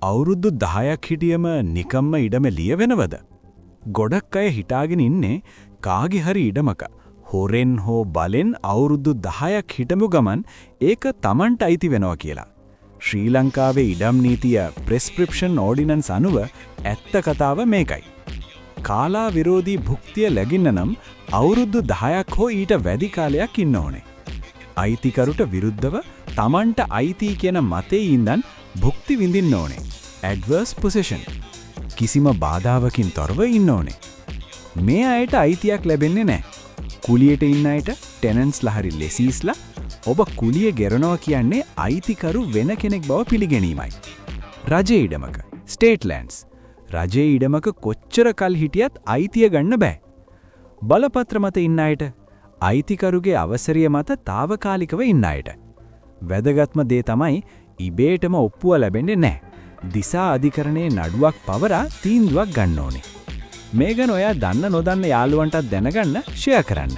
අවුරුදු 10ක් හිටියම නිකම්ම ඉඩම ලියවෙනවද? ගොඩක් අය හිතාගෙන ඉන්නේ කාගේ හරි ඉඩමක හොරෙන් හෝ බලෙන් අවුරුදු 10ක් හිටමු ගමන් ඒක Tamanට අයිති වෙනවා කියලා. ශ්‍රී ලංකාවේ ඉඩම් නීතිය ප්‍රෙස්ක්‍රිප්ෂන් ඕඩිනන්ස් අනුව ඇත්ත කතාව මේකයි. කාලා විරෝධී භුක්තිය ලැබින්න නම් අවුරුදු 10ක් හෝ ඊට වැඩි කාලයක් ඉන්න ඕනේ. අයිතිකරුට විරුද්ධව Tamanට අයිති කියන මතේ ඉඳන් භුක්ති විඳින්න ඕනේ. ඇඩ්වර්ස් පොසෙෂන්. කිසිම බාධාවකින් තොරව ඉන්න ඕනේ. මේ අයට අයිතියක් ලැබෙන්නේ නැහැ. කුලියට ඉන්න අයට ටෙනන්ට්ස්ලා හරි ලෙසීස්ලා ඔබ කුලිය ගෙරනවා කියන්නේ අයිතිකරු වෙන කෙනෙක් බව පිළිගැනීමයි. රජයේ ඉඩමක ස්ටේට් ලෑන්ඩ්ස්. රජයේ ඉඩමක කොච්චර කල් හිටියත් අයිතිය ගන්න බෑ. බලපත්‍ර මත ඉන්න අයට අයිතිකරුගේ අවසරය මත తాවකාලිකව ඉන්න අයට. වැදගත්ම දේ තමයි ඉබේටම ඔප්පුව ලැබෙන්නේ නැහැ. දිසා අධිකරණයේ නඩුවක් පවරා තීන්දුවක් ගන්න ඕනේ. මේ ගැන ඔයා දන්න නොදන්න යාළුවන්ටත් දැනගන්න ෂෙයා කරන්න.